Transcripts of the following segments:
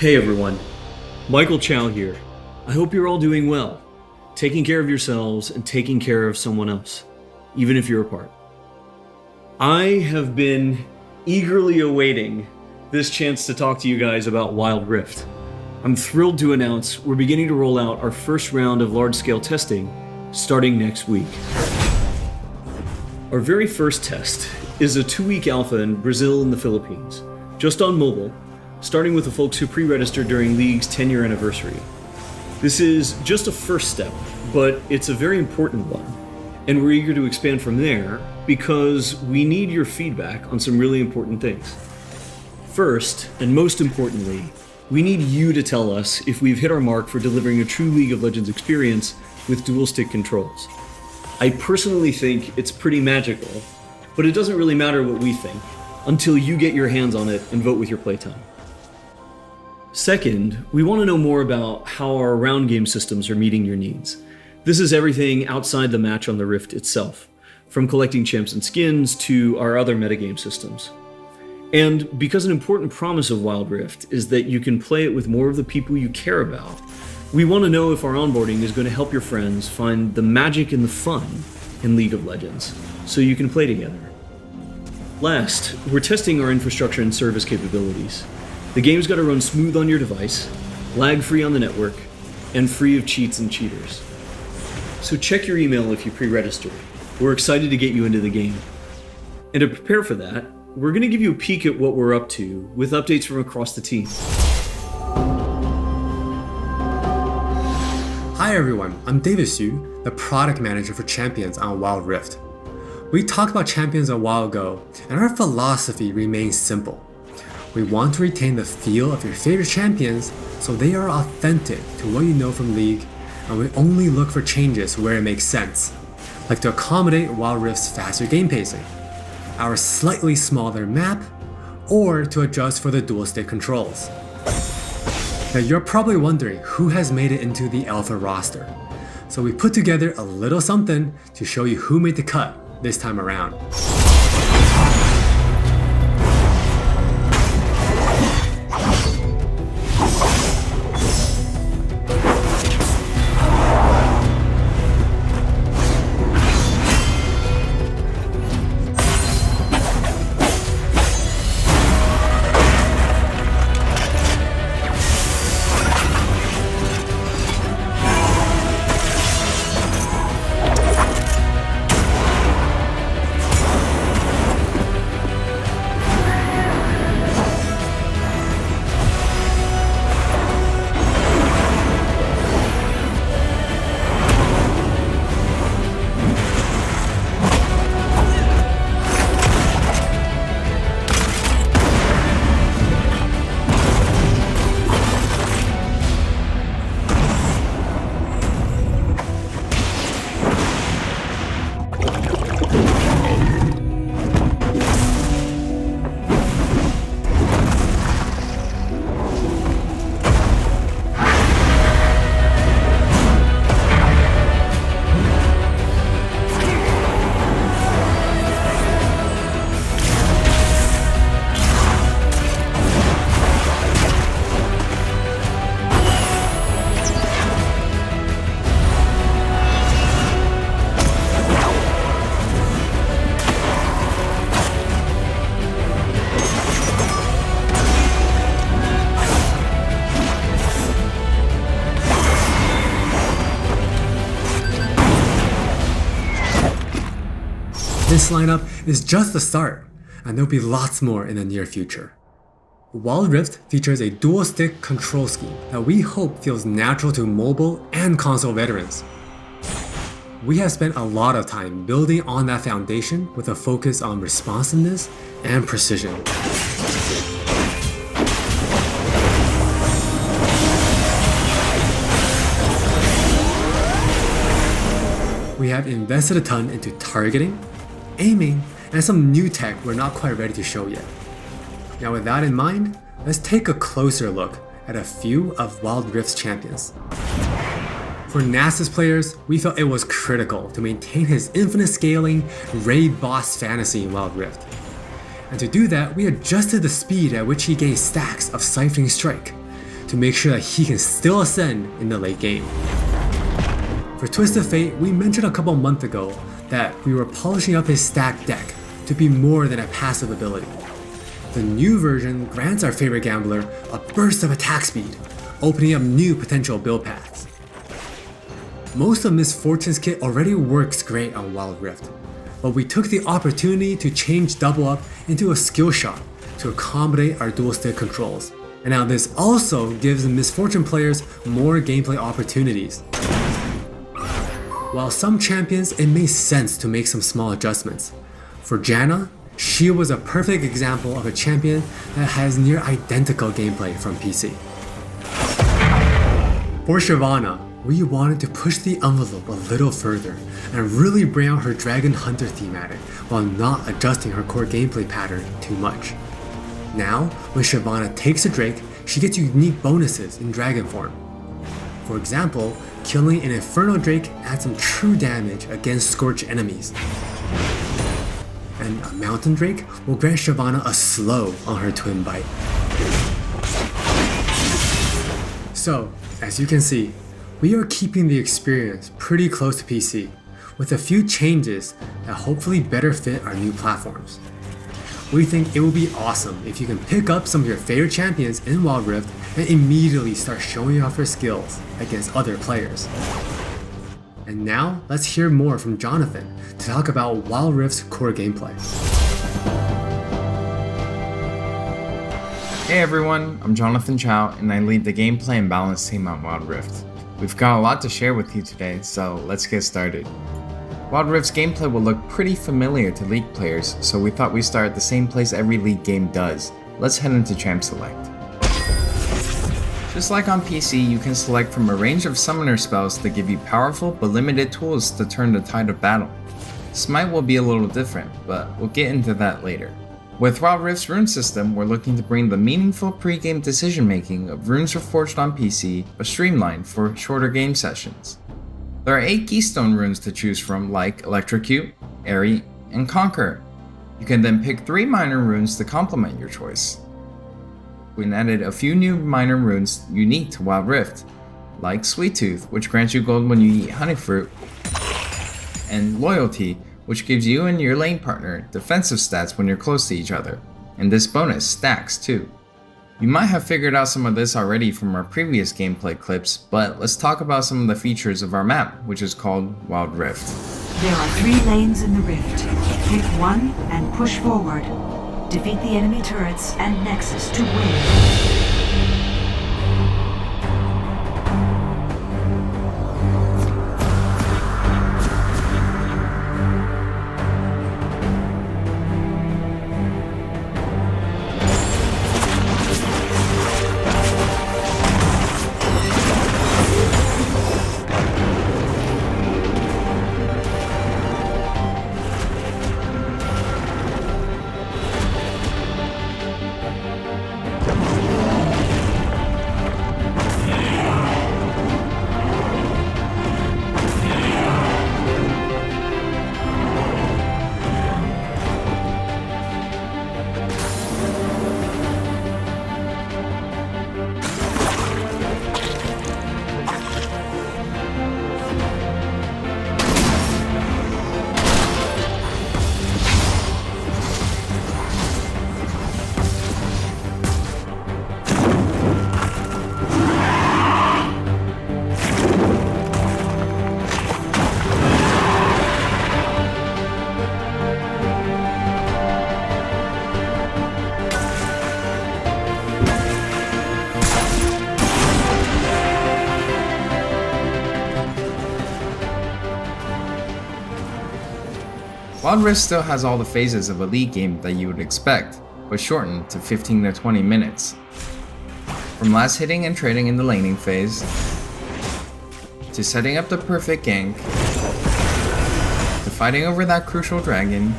Hey everyone, Michael Chow here. I hope you're all doing well, taking care of yourselves and taking care of someone else, even if you're apart. I have been eagerly awaiting this chance to talk to you guys about Wild Rift. I'm thrilled to announce we're beginning to roll out our first round of large-scale testing starting next week. Our very first test is a 2-week alpha in Brazil and the Philippines, just on mobile, starting with the folks who pre-registered during League's 10-year anniversary. This is just a first step, but it's a very important one, and we're eager to expand from there because we need your feedback on some really important things. First, and most importantly, we need you to tell us if we've hit our mark for delivering a true League of Legends experience with dual-stick controls. I personally think it's pretty magical, but it doesn't really matter what we think until you get your hands on it and vote with your playtime. Second, we want to know more about how our round game systems are meeting your needs. This is everything outside the match on the Rift itself, from collecting champs and skins to our other metagame systems. And because an important promise of Wild Rift is that you can play it with more of the people you care about, we want to know if our onboarding is going to help your friends find the magic and the fun in League of Legends, so you can play together. Last, we're testing our infrastructure and service capabilities. The game's got to run smooth on your device, lag-free on the network, and free of cheats and cheaters. So check your email if you pre-registered. We're excited to get you into the game. And to prepare for that, we're going to give you a peek at what we're up to with updates from across the team. Hi everyone, I'm David Xu, the product manager for Champions on Wild Rift. We talked about Champions a while ago, and our philosophy remains simple. We want to retain the feel of your favorite champions so they are authentic to what you know from League, and we only look for changes where it makes sense, like to accommodate Wild Rift's faster game pacing, our slightly smaller map, or to adjust for the dual stick controls. Now you're probably wondering who has made it into the alpha roster, so we put together a little something to show you who made the cut this time around. This lineup is just the start, and there'll be lots more in the near future. Wild Rift features a dual-stick control scheme that we hope feels natural to mobile and console veterans. We have spent a lot of time building on that foundation with a focus on responsiveness and precision. We have invested a ton into targeting, aiming, and some new tech we're not quite ready to show yet. Now with that in mind, let's take a closer look at a few of Wild Rift's champions. For Nasus players, we felt it was critical to maintain his infinite scaling raid boss fantasy in Wild Rift. And to do that, we adjusted the speed at which he gained stacks of Siphoning Strike, to make sure that he can still ascend in the late game. For Twist of Fate, we mentioned a couple months ago that we were polishing up his stacked deck to be more than a passive ability. The new version grants our favorite gambler a burst of attack speed, opening up new potential build paths. Most of Miss Fortune's kit already works great on Wild Rift, but we took the opportunity to change Double Up into a skill shot to accommodate our dual stick controls. And now this also gives the Miss Fortune players more gameplay opportunities. While some champions, it made sense to make some small adjustments. For Janna, she was a perfect example of a champion that has near identical gameplay from PC. For Shyvana, we wanted to push the envelope a little further and really bring out her Dragon Hunter thematic while not adjusting her core gameplay pattern too much. Now, when Shyvana takes a Drake, she gets unique bonuses in Dragon form. For example, killing an Inferno Drake adds some true damage against Scorch enemies. And a Mountain Drake will grant Shyvana a slow on her Twin Bite. So, as you can see, we are keeping the experience pretty close to PC, with a few changes that hopefully better fit our new platforms. We think it will be awesome if you can pick up some of your favorite champions in Wild Rift and immediately start showing off your skills against other players. And now, let's hear more from Jonathan to talk about Wild Rift's core gameplay. Hey everyone, I'm Jonathan Chow and I lead the gameplay and balance team on Wild Rift. We've got a lot to share with you today, so let's get started. Wild Rift's gameplay will look pretty familiar to League players, so we thought we'd start at the same place every League game does. Let's head into Champ Select. Just like on PC, you can select from a range of summoner spells that give you powerful but limited tools to turn the tide of battle. Smite will be a little different, but we'll get into that later. With Wild Rift's rune system, we're looking to bring the meaningful pre-game decision making of runes reforged on PC, but streamlined for shorter game sessions. There are 8 keystone runes to choose from, like Electrocute, Airy, and Conquer. You can then pick 3 minor runes to complement your choice. We added a few new minor runes unique to Wild Rift, like Sweet Tooth, which grants you gold when you eat honey fruit, and Loyalty, which gives you and your lane partner defensive stats when you're close to each other, and this bonus stacks too. You might have figured out some of this already from our previous gameplay clips, but let's talk about some of the features of our map, which is called Wild Rift. There are 3 lanes in the rift. Pick one and push forward. Defeat the enemy turrets and nexus to win. Wild Rift still has all the phases of a League game that you would expect, but shortened to 15 to 20 minutes. From last hitting and trading in the laning phase, to setting up the perfect gank, to fighting over that crucial dragon,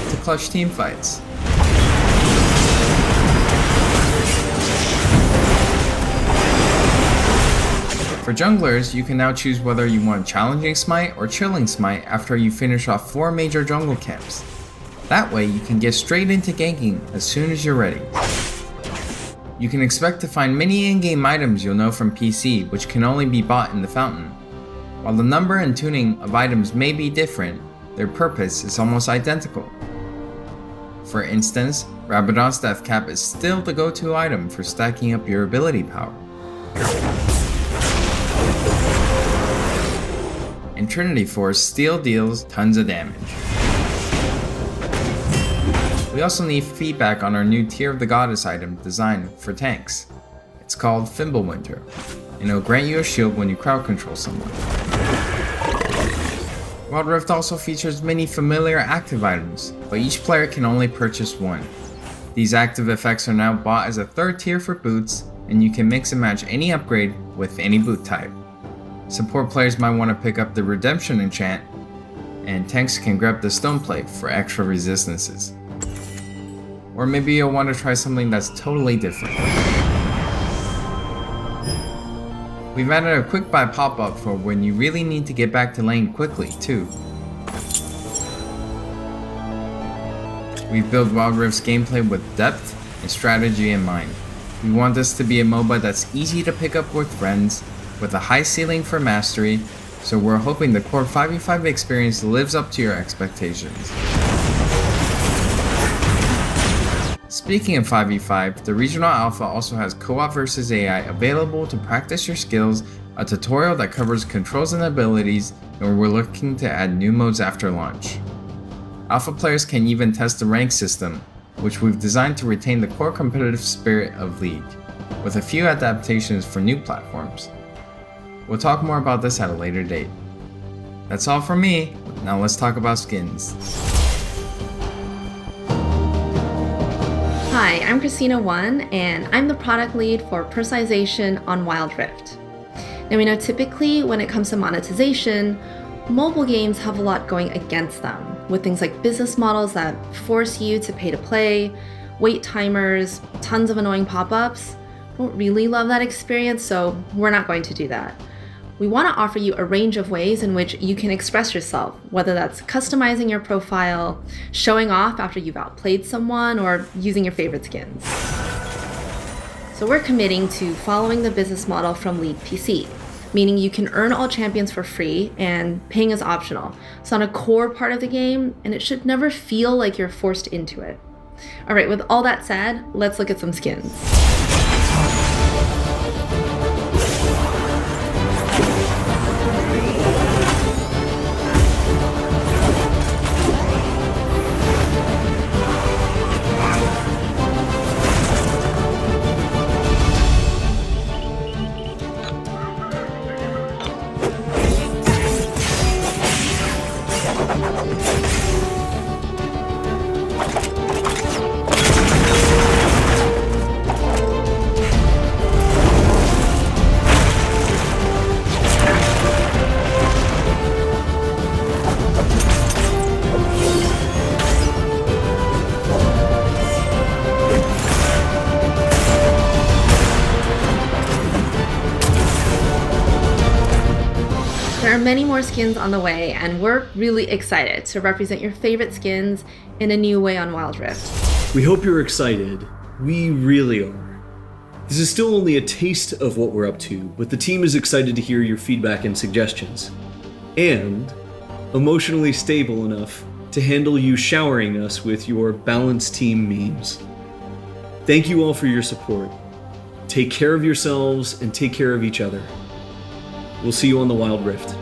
to clutch team fights. For junglers, you can now choose whether you want Challenging Smite or Chilling Smite after you finish off 4 major jungle camps. That way you can get straight into ganking as soon as you're ready. You can expect to find many in-game items you'll know from PC, which can only be bought in the fountain. While the number and tuning of items may be different, their purpose is almost identical. For instance, Rabadon's Death Cap is still the go-to item for stacking up your ability power. And Trinity Force still deals tons of damage. We also need feedback on our new Tear of the Goddess item designed for tanks. It's called Fimbulwinter, and it'll grant you a shield when you crowd control someone. Wild Rift also features many familiar active items, but each player can only purchase one. These active effects are now bought as a third tier for boots, and you can mix and match any upgrade with any boot type. Support players might want to pick up the Redemption enchant, and tanks can grab the Stone Plate for extra resistances. Or maybe you'll want to try something that's totally different. We've added a quick buy pop-up for when you really need to get back to lane quickly too. We've built Wild Rift's gameplay with depth and strategy in mind. We want this to be a MOBA that's easy to pick up with friends, with a high ceiling for mastery, so we're hoping the core 5v5 experience lives up to your expectations. Speaking of 5v5, the Regional Alpha also has co-op versus AI available to practice your skills, a tutorial that covers controls and abilities, and we're looking to add new modes after launch. Alpha players can even test the rank system, which we've designed to retain the core competitive spirit of League, with a few adaptations for new platforms. We'll talk more about this at a later date. That's all from me, now let's talk about skins. Hi, I'm Christina1, and I'm the product lead for personalization on Wild Rift. Now we know typically when it comes to monetization, mobile games have a lot going against them, with things like business models that force you to pay to play, wait timers, tons of annoying pop-ups. I don't really love that experience, so we're not going to do that. We want to offer you a range of ways in which you can express yourself, whether that's customizing your profile, showing off after you've outplayed someone, or using your favorite skins. So we're committing to following the business model from League PC, meaning you can earn all champions for free and paying is optional. It's not a core part of the game, and it should never feel like you're forced into it. All right, with all that said, let's look at some skins. There are many more skins on the way, and we're really excited to represent your favorite skins in a new way on Wild Rift. We hope you're excited. We really are. This is still only a taste of what we're up to, but the team is excited to hear your feedback and suggestions. And emotionally stable enough to handle you showering us with your balanced team memes. Thank you all for your support. Take care of yourselves and take care of each other. We'll see you on the Wild Rift.